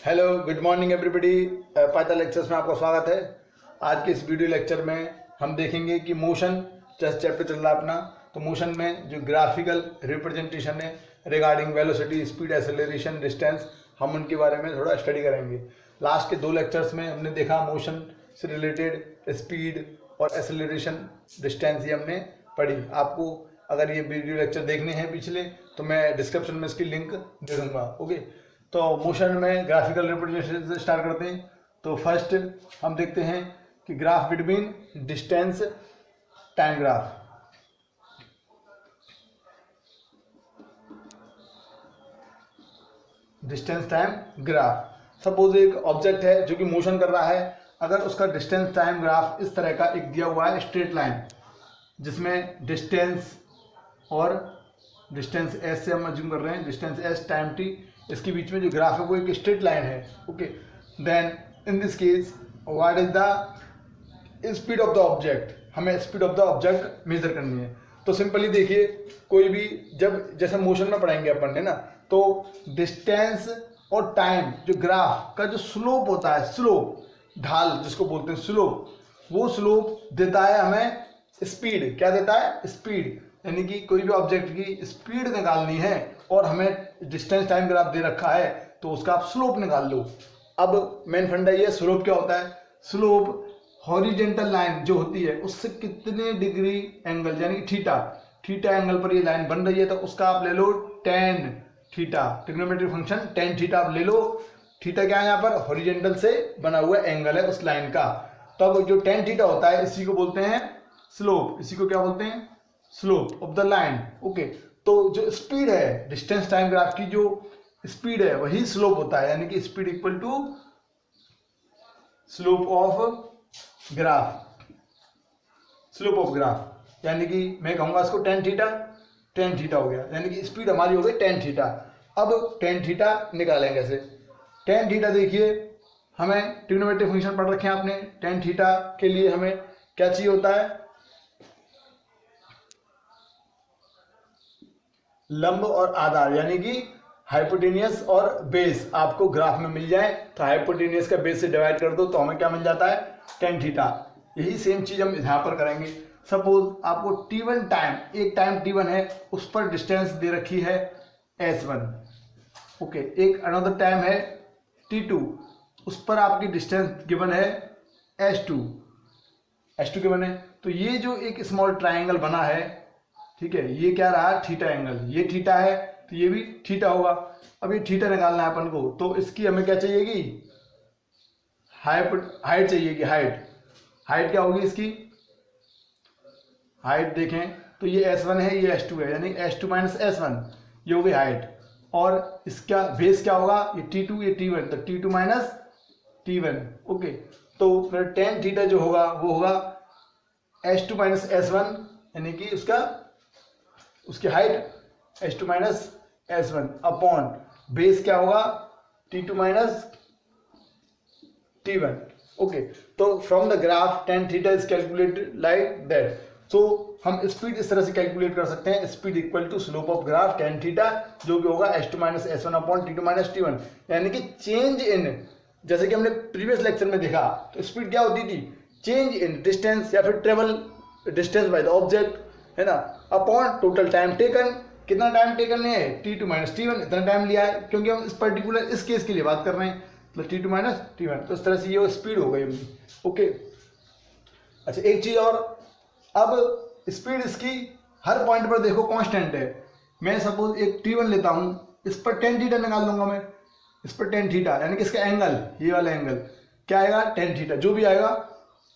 Hello good morning everybody. Python lectures में आपका स्वागत है। आज के इस वीडियो लेक्चर में हम देखेंगे कि मोशन जैसे चैप्टर चल रहा है अपना, तो मोशन में जो ग्राफिकल रिप्रेजेंटेशन है regarding velocity, speed, acceleration, distance, हम उनके बारे में थोड़ा स्टडी करेंगे। लास्ट के 2 लेक्चर्स में हमने देखा मोशन से रिलेटेड स्पीड और एक्सेलरेशन, डिस्टेंस ये हमने पढ़ी। आपको अगर ये वीडियो लेक्चर देखने हैं पिछले, तो मैं डिस्क्रिप्शन में इसकी लिंक दे दूँगा। ओके, तो मोशन में ग्राफिकल रिप्रेजेंटेशन से स्टार्ट करते हैं। तो फर्स्ट हम देखते हैं कि graph between distance time graph. Distance time graph, suppose एक ऑब्जेक्ट है जो कि मोशन कर रहा है। अगर उसका डिस्टेंस टाइम ग्राफ इस तरह का एक दिया हुआ है स्ट्रेट लाइन, जिसमें डिस्टेंस और डिस्टेंस एस से हम अज्यूम कर रहे हैं, डिस्टेंस एस टाइम टी, इसके बीच में जो ग्राफ है वो एक स्ट्रेट लाइन है। Okay, then in this case what is the speed of the object, हमें speed of the object measure करनी है। तो सिंपली देखिए, कोई भी जब जैसे मोशन में पढ़ेंगे अपन ने ना, तो डिस्टेंस और टाइम जो ग्राफ का जो स्लोप होता है, स्लोप ढाल जिसको बोलते हैं स्लोप, वो स्लोप देता है हमें स्पीड। क्या देता है? स्पीड। यानी कि कोई भी ऑब्जेक्ट की स्पीड निकालनी है और हमें डिस्टेंस टाइम ग्राफ दे रखा है, तो उसका आप स्लोप निकाल लो। अब मेन फंडा ये, स्लोप क्या होता है? स्लोप हॉरिजेंटल लाइन जो होती है उससे कितने डिग्री एंगल, यानी थीटा एंगल पर ये लाइन बन रही है, तो उसका आप ले लो tan theta. Trigonometric function tan theta आप ले लो। थीटा क्या है? यहाँ पर हॉरिजेंटल से बना हुआ एंगल है उस लाइन का। तब जो टेन थीटा होता है, इसी को बोलते हैं स्लोप। इसी को क्या बोलते हैं? Slope of the line. Okay, तो जो स्पीड है डिस्टेंस टाइम ग्राफ की, जो स्पीड है वही स्लोप होता है, यानी कि speed equal to slope of graph. Slope of graph यानी कि मैं कहूंगा इसको टेन थीटा हो गया, यानी कि स्पीड हमारी हो गई टेन थीटा। अब टेन थीटा निकालेंगे कैसे? टेन थीटा देखिए, हमें ट्रिग्नोमेट्रिक फंक्शन पढ़ रखे हैं आपने। टेन थीटा के लिए हमें क्या चाहिए होता है? लंब और आधार, यानी कि हाइपोटेनियस और बेस आपको ग्राफ में मिल जाए, तो हाइपोटेनियस का बेस से डिवाइड कर दो, तो हमें क्या मिल जाता है? Tan theta. यही सेम चीज हम यहाँ पर करेंगे। सपोज आपको t1 टाइम, एक टाइम t1 है, उस पर डिस्टेंस दे रखी है s1। ओके, एक अनदर टाइम है t2, उस पर आपकी डिस्टेंस गिवन है s2 गिवन है। तो ये जो एक स्मॉल ट्राइंगल बना है, ठीक है, ये क्या रहा? Theta angle. ये थीटा है तो ये भी थीटा होगा। अब ये थीटा निकालना है अपन को, तो इसकी हमें क्या चाहिएगी? हाइट चाहिएगी। हाइट क्या होगी इसकी? हाइट देखें तो ये s1 है, ये s2 है, यानी s2 माइनस s1, ये हो गई हाइट। और इसका बेस क्या होगा? ये t2, ये t1, तो t2 माइनस t1। ओके, तो फिर टेन थीटा जो होगा वो होगा s2 माइनस s1, यानी कि उसकी height s2 minus s1 upon base क्या होगा? t2 minus t1। ओके, तो from the graph tan theta is calculated like that. So हम स्पीड इस तरह से कैलकुलेट कर सकते हैं, speed equal to slope of graph tan theta, जो कि होगा s2 minus s1 upon t2 minus t1। यानी कि चेंज इन, जैसे कि हमने प्रीवियस लेक्चर में देखा, तो स्पीड क्या होती थी? चेंज इन डिस्टेंस या फिर travel distance by the object, है ना, अपॉन टोटल टाइम टेकन। कितना टाइम टेकन है? t2 माइनस t1, इतना टाइम लिया है, क्योंकि हम इस पर्टिकुलर इस केस के लिए बात कर रहे हैं, तो t2 माइनस t1। तो इस तरह से ये स्पीड हो गई अपनी। ओके, अच्छा एक चीज और, अब स्पीड इसकी हर पॉइंट पर देखो कांस्टेंट है। मैं सपोज एक t1 लेता हूं, इस पर टेन थीटा निकाल लूंगा मैं, इस पर टेन थीटा, यानी कि इसका एंगल, ये वाला एंगल क्या आएगा? टेन थीटा, जो भी आएगा।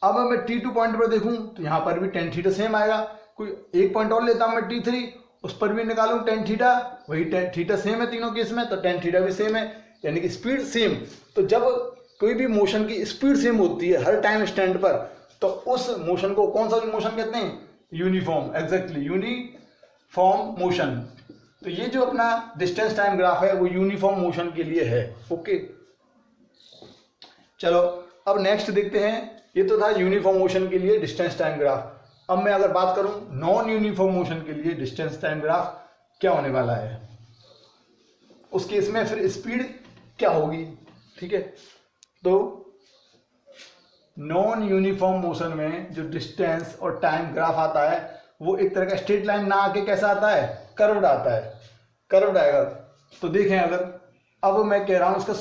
अब मैं t2 पॉइंट पर देखूं तो यहाँ पर भी टेन थीटा सेम आएगा। कोई एक पॉइंट और लेता हूं मैं t3, उस पर भी निकालूं टेन थीटा, वही टेन थीटा सेम है तीनों केस में, तो टेन थीटा भी सेम है, यानी कि स्पीड सेम। तो जब कोई भी मोशन की स्पीड सेम होती है हर टाइम स्टैंड पर, तो उस मोशन को कौन सा मोशन कहते हैं? यूनिफॉर्म। Exactly, uniform motion. तो ये जो अपना डिस्टेंस टाइम ग्राफ है वो यूनिफॉर्म मोशन के लिए है। ओके, चलो अब नेक्स्ट देखते हैं। ये तो था यूनिफॉर्म मोशन के लिए डिस्टेंस टाइम ग्राफ। अब मैं अगर बात करूं नॉन यूनिफॉर्म मोशन के लिए डिस्टेंस टाइम ग्राफ क्या होने वाला है, उस केस में फिर स्पीड क्या होगी? ठीक है। तो नॉन यूनिफॉर्म मोशन में जो डिस्टेंस और टाइम ग्राफ आता है वो एक तरह का स्ट्रेट लाइन ना आके कैसा आता है, कर्व्ड आता है, कर्व्ड आएगा। तो देखें अगर अब मैं कह रहा हूं उसका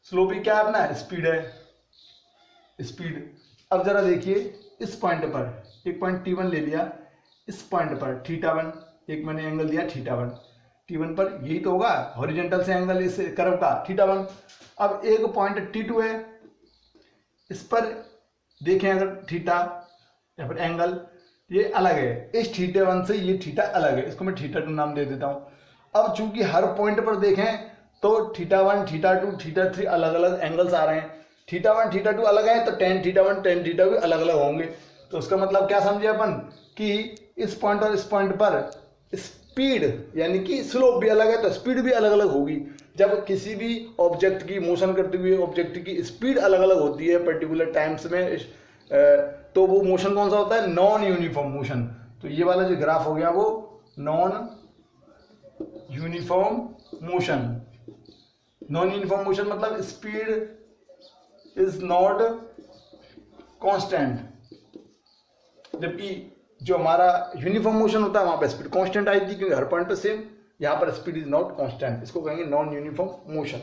स्लोप ही क्या है अपना, स्पीड है, स्पीड। अब जरा देखिए इस पॉइंट पर एक पॉइंट T1 ले लिया, इस पॉइंट पर θ1 एक मैंने एंगल दिया θ1, T1 पर यही तो होगा हॉरिजॉन्टल से एंगल इस कर्व का θ1। अब एक पॉइंट T2 है, इस पर देखें अगर थीटा या फिर एंगल ये अलग है, इस θ1 से ये थीटा अलग है, इसको मैं θ2 नाम दे देता हूं। अब चूंकि हर पॉइंट पर देखें तो θ1 θ2 θ3 अलग अलग एंगल्स आ रहे हैं, θ1 θ2 अलग है तो tan θ1 tan θ2 भी अलग अलग होंगे। तो उसका मतलब क्या समझे अपन कि इस पॉइंट और इस पॉइंट पर स्पीड यानी कि स्लोप भी अलग है तो स्पीड भी अलग अलग होगी। जब किसी भी ऑब्जेक्ट की मोशन करते हुए ऑब्जेक्ट की स्पीड अलग अलग होती है पर्टिकुलर टाइम्स में, तो वो मोशन कौन सा होता है, नॉन यूनिफॉर्म मोशन। तो ये वाला जो ग्राफ हो गया वो non uniform motion. Non uniform motion मतलब स्पीड इज नॉट कांस्टेंट, जबकि जो हमारा यूनिफॉर्म मोशन होता है वहां पर स्पीड कांस्टेंट आएगी क्योंकि हर पॉइंट पे सेम। यहाँ पर स्पीड इज नॉट कांस्टेंट, इसको कहेंगे नॉन यूनिफॉर्म मोशन।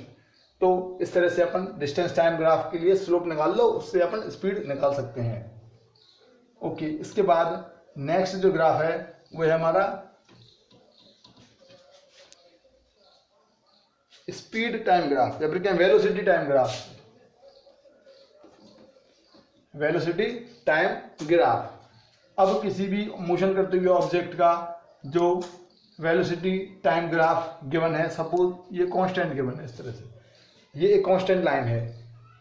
तो इस तरह से अपन डिस्टेंस टाइम ग्राफ के लिए स्लोप निकाल लो, उससे अपन स्पीड निकाल सकते हैं। ओके, इसके बाद नेक्स्ट जो ग्राफ है वो है हमारा स्पीड टाइम ग्राफ या फिर क्या velocity time graph. Velocity time graph, अब किसी भी मोशन करते हुए ऑब्जेक्ट का जो वेलोसिटी टाइम ग्राफ गिवन है, सपोज ये कांस्टेंट गिवन है, इस तरह से ये एक कांस्टेंट लाइन है।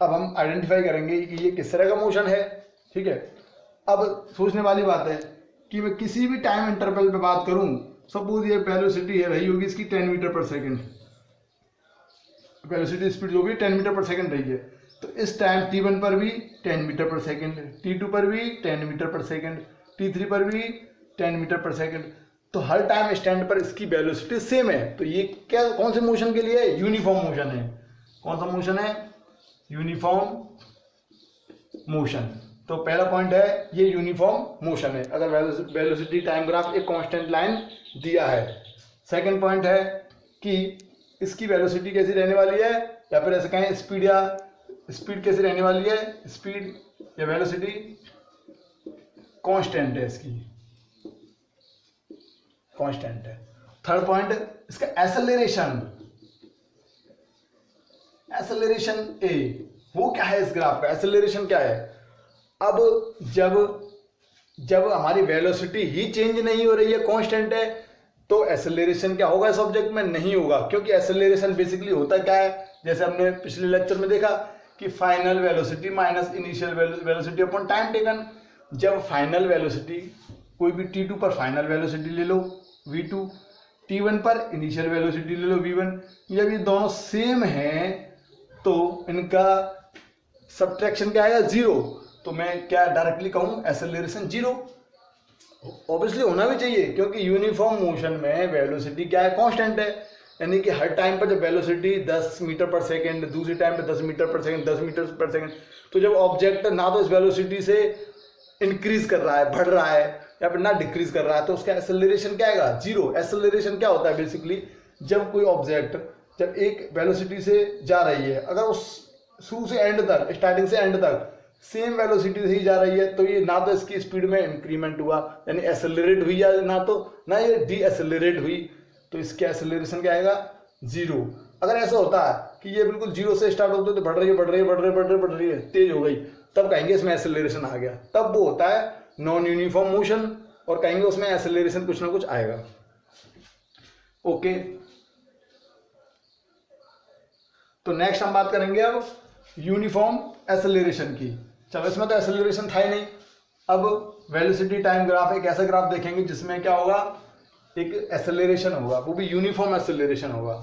अब हम आइडेंटिफाई करेंगे कि ये किस तरह का मोशन है, ठीक है। अब सोचने वाली बात है कि मैं किसी भी टाइम इंटरवल पे बात करूं, सपोज ये वेलोसिटी है रही होगी इसकी 10 मीटर पर सेकेंड, वेलोसिटी स्पीड जो भी 10 मीटर पर सेकेंड रही है, तो इस टाइम T1 पर भी 10 मीटर पर सेकेंड, T2 पर भी 10 मीटर पर सेकेंड, T3 पर भी 10 मीटर पर सेकेंड। तो हर टाइम स्टैंड पर इसकी वेलोसिटी सेम है। तो ये क्या कौन से मोशन के लिए, यूनिफॉर्म मोशन है। कौन सा मोशन है, यूनिफॉर्म मोशन। तो पहला पॉइंट है ये यूनिफॉर्म मोशन है अगर वेलोसिटी टाइम ग्राफ एक कांस्टेंट लाइन दिया है। सेकंड पॉइंट है कि इसकी वेलोसिटी कैसी रहने वाली है, या फिर ऐसे कहें स्पीड कैसी रहने वाली है, स्पीड या वेलोसिटी कांस्टेंट है, इसकी कांस्टेंट है। थर्ड पॉइंट इसका एक्सेलरेशन ए, वो क्या है इस ग्राफ का, एक्सेलरेशन क्या है। अब जब हमारी वेलोसिटी ही चेंज नहीं हो रही है, कांस्टेंट है, तो एक्सेलरेशन क्या होगा इस ऑब्जेक्ट में, नहीं होगा। क्योंकि एक्सेलरेशन बेसिकली होता क्या है, जैसे हमने पिछले लेक्चर में देखा कि final velocity minus initial velocity upon time taken. जब फाइनल वेलोसिटी कोई भी T2 पर फाइनल वेलोसिटी ले लो v2, T1 पर इनिशियल वेलोसिटी ले लो v1, जब ये दोनों सेम हैं तो इनका सब्ट्रैक्शन क्या आएगा, 0। तो मैं क्या डायरेक्टली कहूँ, एक्सेलरेशन 0। ऑब्वियसली होना भी चाहिए क्योंकि यूनिफॉर्म मोशन में वेलोसिटी क्या है, कांस्टेंट है। यानी कि हर टाइम पर जब वेलोसिटी 10 मीटर पर सेकंड, दूसरी टाइम पे 10 मीटर पर सेकंड, 10 मीटर पर सेकंड, तो जब ऑब्जेक्ट ना तो इस वेलोसिटी से इंक्रीज कर रहा है, बढ़ रहा है, या फिर ना डिक्रीज कर रहा है, तो उसका एक्सेलरेशन क्या आएगा, 0। एक्सेलरेशन क्या होता है बेसिकली, जब कोई ऑब्जेक्ट जब एक वेलोसिटी से जा रही है, अगर उस शुरू से एंड तक, स्टार्टिंग से एंड तक सेम वेलोसिटी से ही जा रही है, तो ये ना तो इसकी स्पीड में इंक्रीमेंट हुआ यानी एक्सेलरेट हुई, या ना ये डी एक्सेलरेट हुई, तो इसके एक्सेलरेशन क्या आएगा, 0। अगर ऐसा होता है कि ये बिल्कुल 0 से स्टार्ट होते तो बढ़ रही है, तेज हो गई, तब कहेंगे इसमें एक्सेलरेशन आ गया, तब वो होता है नॉन यूनिफॉर्म मोशन, और कहेंगे उसमें एक्सेलरेशन कुछ ना कुछ आएगा। ओके, तो नेक्स्ट हम बात करेंगे अब यूनिफॉर्म एक्सेलरेशन की। चलो, इसमें तो एक्सेलरेशन था ही नहीं। अब वेलोसिटी टाइम ग्राफ, एक ऐसा ग्राफ देखेंगे जिसमें क्या होगा, एक एक्सेलरेशन होगा, वो भी यूनिफॉर्म एक्सेलरेशन होगा।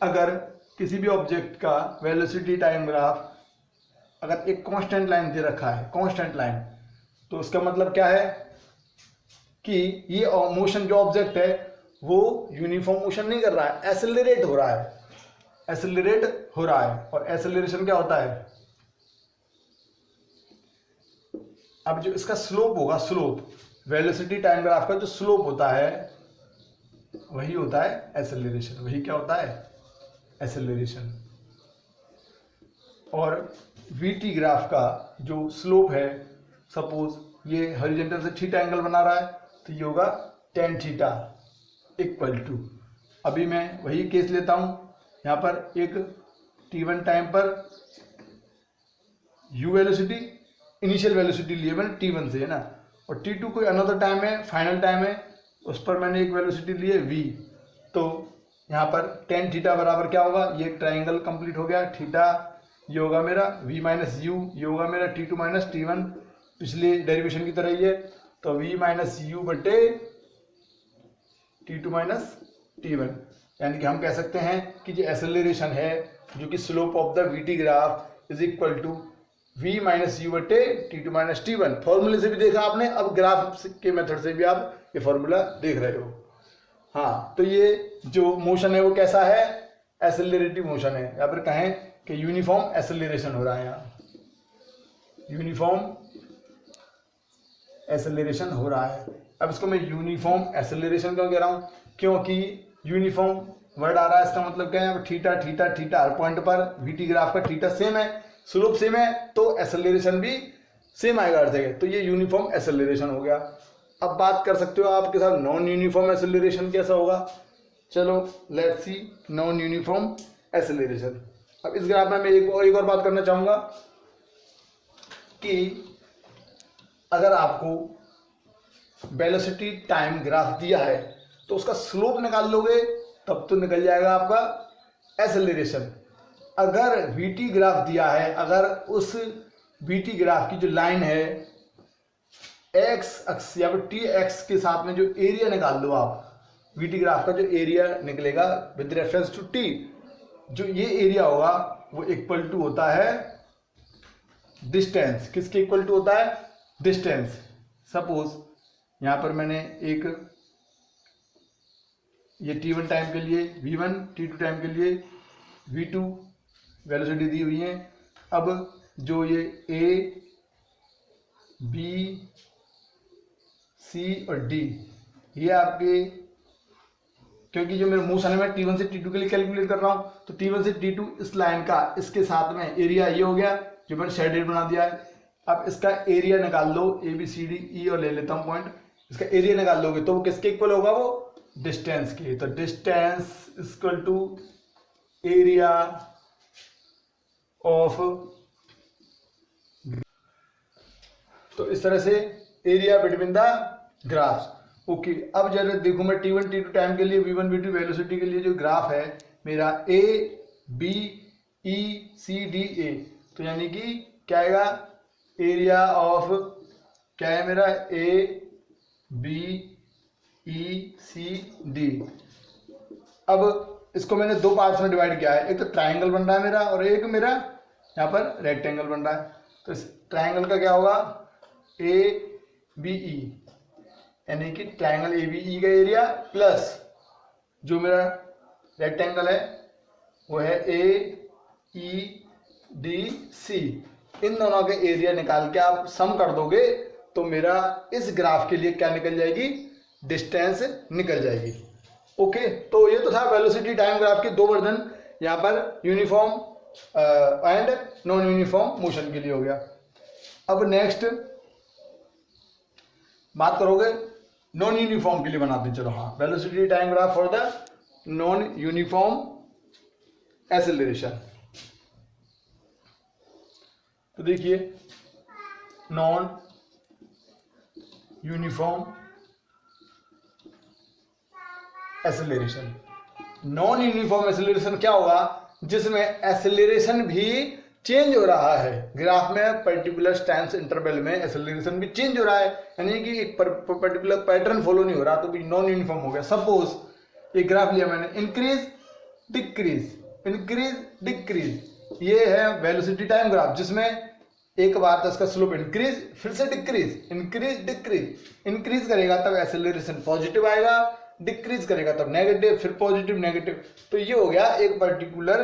अगर किसी भी ऑब्जेक्ट का वेलोसिटी टाइम ग्राफ अगर एक कांस्टेंट लाइन दे रखा है, कांस्टेंट लाइन, तो उसका मतलब क्या है कि ये मोशन जो ऑब्जेक्ट है वो यूनिफॉर्म मोशन नहीं कर रहा है, एसेलरेट हो रहा है, एसेलरेट हो रहा है। और एसेलरेशन क्या होता है? अब जो इसका स्लोप होगा, स्लोप वेलोसिटी टाइम ग्राफ का जो स्लोप होता है वही होता है एसेलरेशन। वही क्या होता है? एसेलरेशन। और वीटी ग्राफ का जो स्लोप है, सपोज ये हॉरिजॉन्टल से थीटा एंगल बना रहा है तो ये होगा tan थीटा इक्वल टू, अभी मैं वही केस लेता हूं, यहाँ पर एक t1 टाइम पर u वेलोसिटी, इनिशियल वेलोसिटी लिए मैंने t1 से, है ना, और t2 कोई अनदर टाइम है, फाइनल टाइम है, उस पर मैंने एक वेलोसिटी ली है v। तो यहाँ पर tan थीटा बराबर क्या होगा? ये एक ट्राइंगल कंप्लीट हो गया, थीटा ये होगा मेरा v माइनस यू, ये होगा मेरा t2 माइनस t1, पिछले डेरिवेशन की तरह ही है। तो v माइनस यू बटे t2 माइनस t1, यानी कि हम कह सकते हैं कि जो एसेलरेशन है, जो कि slope of the VT graph is equal to v minus u बटे t2 माइनस t1। फॉर्मूले से भी देखा आपने, अब ग्राफ के मेथड से भी आप ये फॉर्मूला देख रहे हो। हाँ, तो ये जो मोशन है वो कैसा है? एसेलरेटिव मोशन है, या फिर कहें कि यूनिफॉर्म एसेलरेशन हो रहा है, यहाँ यूनिफॉर्म एसेलरेशन हो रहा है। अब इसको मैं यूनिफॉर्म एसेलरेशन क्यों कह रहा हूँ? क्योंकि यूनिफॉर्म वर्ड आ रहा है, इसका मतलब क्या है? यहाँ थीटा थीटा थीटा, हर पॉइंट पर वीटी ग्राफ का थीटा सेम है, स्लोप सेम है, तो एसेलरेशन भी सेम आएगा हर जगह, तो ये यूनिफॉर्म एसेलरेशन हो गया। अब बात कर सकते हो आपके साथ नॉन यूनिफॉर्म एसेलरेशन कैसा होगा। चलो let's see non uniform acceleration. अब इस ग्राफ में मैं एक और बात करना चाहूँगा कि अगर आपको वेलोसिटी टाइम ग्राफ दिया है तो उसका स्लोप निकाल लोगे तब तो निकल जाएगा आपका एसेलरेशन। अगर वीटी ग्राफ दिया है, अगर उस वीटी ग्राफ की जो लाइन है एक्स अक्ष या फिर टी एक्स के साथ में जो एरिया निकाल दो आप, वीटी ग्राफ का जो एरिया निकलेगा विद रेफरेंस टू टी, जो ये एरिया होगा वो इक्वल टू होता है डिस्टेंस। किसके इक्वल टू होता है? डिस्टेंस। सपोज यहाँ पर मैंने एक ये t1 टाइम के लिए v1, t2 टाइम के लिए v2 वेलोसिटी दी हुई है। अब जो ये a, b, c और d ये आपके, क्योंकि जो मेरा मोशन है मैं t1 से t2 के लिए कैलकुलेट कर रहा हूँ, तो t1 से t2 इस लाइन का इसके साथ में एरिया ये हो गया जो मैंने शेडेड बना दिया है। अब इसका एरिया निकाल लो, A B C D E और ले लेता हूँ पॉइंट, इसका एरिया निकाल लोगे तो वो किसके इक्वल होगा? वो डिस्टेंस के। तो distance equal to area of, तो इस तरह से area between the graphs. Okay, अब जरा देखो मैं t1 t2 टाइम के लिए v1 v2 वेलोसिटी के लिए जो ग्राफ है मेरा a b e c d a, तो यानी कि क्या आएगा? एरिया ऑफ क्या है मेरा? a b e c d। अब इसको मैंने दो पार्ट्स में डिवाइड किया है, एक तो ट्राइंगल बन रहा है मेरा और एक मेरा यहाँ पर रेक्टेंगल बन रहा है। तो इस ट्राइंगल का क्या होगा? ए बी ई, यानी कि ट्राइंगल ए बी ई का एरिया प्लस जो मेरा रेक्टेंगल है वो है ए ई डी सी, इन दोनों के एरिया निकाल के आप सम कर दोगे तो मेरा इस ग्राफ के लिए क्या निकल जाएगी? डिस्टेंस निकल जाएगी। ओके, तो ये तो था वेलोसिटी टाइम ग्राफ के दो वर्जन, यहाँ पर uniform and non uniform motion के लिए हो गया। अब नेक्स्ट बात करोगे नॉन यूनिफॉर्म के लिए बनाते हैं। चलो हाँ, velocity time graph for the non uniform acceleration. तो देखिए non uniform acceleration. Non uniform acceleration क्या होगा? जिसमें एसेलरेशन भी चेंज हो रहा है। ग्राफ में पर्टिकुलर टाइम्स इंटरवल में एसेलरेशन भी चेंज हो रहा है, यानी कि एक पर्टिकुलर पैटर्न फॉलो नहीं हो रहा, तो भी नॉन यूनिफॉर्म हो गया। सपोज एक ग्राफ लिया मैंने, इंक्रीज डिक्रीज इंक्रीज डिक्रीज, ये है वेलोसिटी टाइम ग्राफ, जिसमें एक बार इसका स्लोप इंक्रीज फिर से डिक्रीज इंक्रीज डिक्रीज, इंक्रीज करेगा तब एसेलरेशन पॉजिटिव आएगा, डिक्रीज करेगा तब नेगेटिव, फिर पॉजिटिव नेगेटिव। तो ये हो गया एक पर्टिकुलर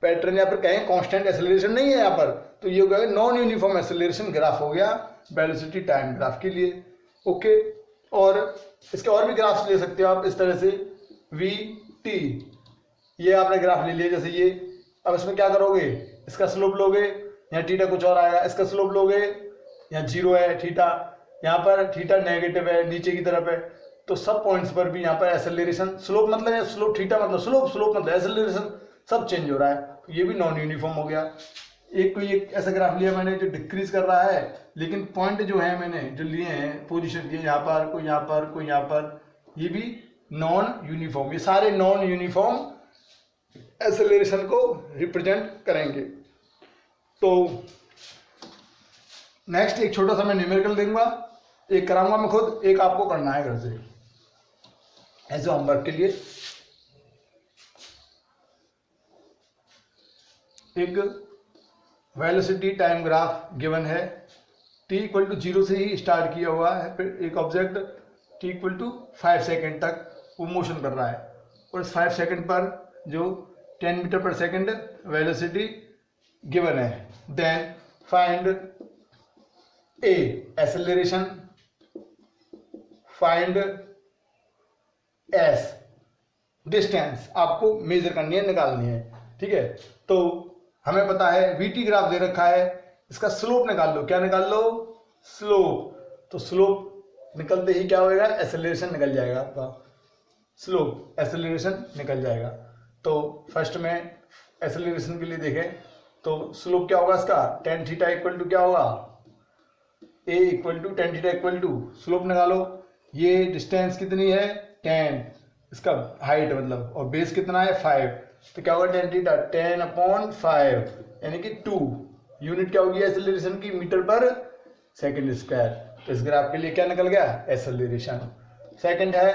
पैटर्न, यहाँ पर कहें कांस्टेंट एक्सेलरेशन नहीं है यहाँ पर, तो ये हो गया नॉन यूनिफॉर्म एक्सेलरेशन ग्राफ हो गया वेलोसिटी टाइम ग्राफ के लिए। ओके, और इसके और भी ग्राफ्स ले सकते हो आप इस तरह से, वी टी, ये आपने ग्राफ ले लिया जैसे ये। अब इसमें क्या करोगे, इसका स्लोप लोगे, यहाँ थीटा कुछ और आएगा, इसका स्लोप लोगे, यहाँ 0 है थीटा, यहाँ पर थीटा नेगेटिव है नीचे की तरफ है, तो सब पॉइंट्स पर भी यहाँ पर एक्सेलरेशन, स्लोप मतलब स्लोप, थीटा मतलब स्लोप, स्लोप मतलब एक्सेलरेशन, सब चेंज हो रहा है। तो ये भी नॉन यूनिफॉर्म हो गया। एक कोई एक ऐसा ग्राफ लिया मैंने जो डिक्रीज कर रहा है, लेकिन पॉइंट जो है मैंने जो लिए हैं, पोजीशन दिए यहाँ पर, कोई यहाँ पर, कोई यहाँ पर, ये भी नॉन यूनिफॉर्म, ये सारे नॉन यूनिफॉर्म एक्सेलरेशन को रिप्रेजेंट करेंगे। तो नेक्स्ट एक छोटा सा मैं न्यूमेरिकल दूंगा, एक कराऊंगा मैं खुद, एक आपको करना है घर से एज होमवर्क के लिए। एक वेलोसिटी टाइम ग्राफ गिवन है, t इक्वल टू 0 से ही स्टार्ट किया हुआ है, फिर एक object t equal to 5 second तक वो मोशन कर रहा है, और इस 5 सेकेंड पर जो 10 मीटर पर सेकेंड वेलोसिटी गिवन है। देन फाइंड ए एक्सेलरेशन, फाइंड एस डिस्टेंस, आपको मेजर करनी है, निकालनी है। ठीक है, तो हमें पता है वीटी ग्राफ दे रखा है, इसका स्लोप निकाल लो। क्या निकाल लो, स्लोप। तो स्लोप निकलते ही क्या होएगा, एक्सेलरेशन निकल जाएगा आपका, स्लोप एक्सेलरेशन निकल जाएगा। तो फर्स्ट में एक्सेलरेशन के लिए देखें तो स्लोप क्या होगा इसका, tan थीटा इक्वल टू क्या होगा, a equal to tan theta equal to, slope निकालो। ये डिस्टेंस कितनी है 10, इसका हाइट मतलब, और बेस कितना है 5, तो क्या होगा tan थीटा 10/5 यानी कि 2। यूनिट क्या होगी एक्सेलरेशन की, मीटर पर सेकंड स्क्वायर। तो इस ग्राफ के लिए क्या निकल गया, एक्सेलरेशन। सेकंड है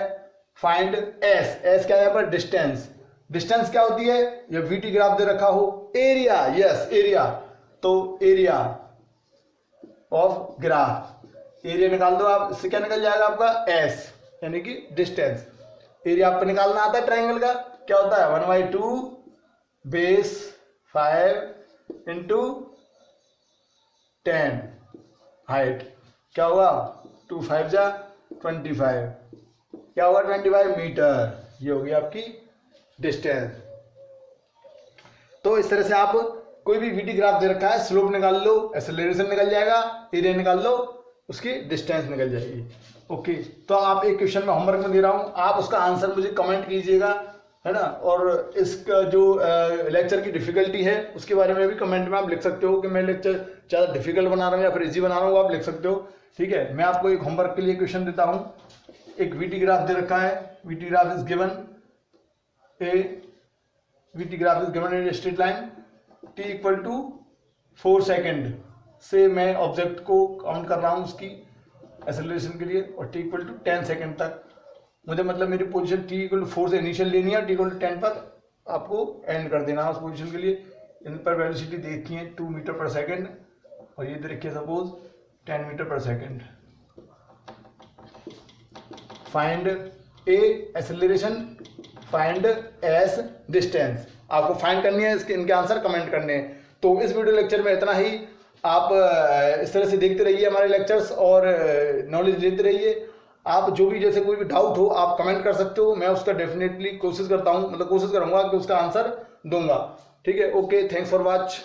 फाइंड एस, एस क्या है यहाँ पर, डिस्टेंस। डिस्टेंस क्या होती है, ये वीटी ग्राफ दे रखा हो, एरिया, यस एरिया, तो एरिया ऑफ ग्राफ, एरिया निकाल दो आप, इससे क्या निकल जाएगा आपका एस यानी कि डिस्टेंस। एरिया आपको निकालना आता है ट्राइंगल का, क्या होता है 1/2 बेस 5 इंटू 10 हाइट, क्या होगा 2 5 जा 25, क्या होगा 25 मीटर, ये होगी आपकी डिस्टेंस। तो इस तरह से आप कोई भी वीटी ग्राफ दे रखा है, स्लोप निकाल लो, एक्सेलरेशन निकल जाएगा, एरिया निकाल लो, उसकी डिस्टेंस निकल जाएगी। ओके, तो आप एक क्वेश्चन में होमवर्क में दे रहा हूं, आप उसका आंसर मुझे कमेंट कीजिएगा, है ना। और इसका जो लेक्चर की डिफिकल्टी है उसके बारे में भी कमेंट में आप लिख सकते हो कि मैं लेक्चर ज़्यादा डिफिकल्ट बना रहा हूँ या फिर इजी बना रहा हूँ, आप लिख सकते हो। ठीक है, मैं आपको एक होमवर्क के लिए क्वेश्चन देता हूँ। एक वीटी ग्राफ दे रखा है, VT graph is given a, VT graph is given in straight line, t equal to 4 second से मैं ऑब्जेक्ट को काउंट कर रहा हूँ उसकी एक्सेलरेशन के लिए, और t इक्वल टू 10 सेकेंड तक मुझे मतलब मेरी पोजीशन t इक्वल टू 4 से इनिशियल लेनी है, t इक्वल टू 10 पर आपको एंड कर देना है उस पोजीशन के लिए। इन पर वेलोसिटी देखी है 2 मीटर पर सेकेंड, और ये देखिए सपोज 10 मीटर पर सेकेंड। फाइंड ए एक्सेलरेशन, फाइंड एस डिस्टेंस, आपको फाइंड करनी है, इसके इनके आंसर कमेंट करने हैं। तो इस वीडियो लेक्चर में इतना ही। आप इस तरह से देखते रहिए हमारे लेक्चर्स और नॉलेज लेते रहिए। आप जो भी जैसे कोई भी डाउट हो आप कमेंट कर सकते हो, मैं उसका डेफिनेटली कोशिश करता हूँ, मतलब कोशिश करूँगा कि उसका आंसर दूंगा। ठीक है, ओके, थैंक्स फॉर वॉच।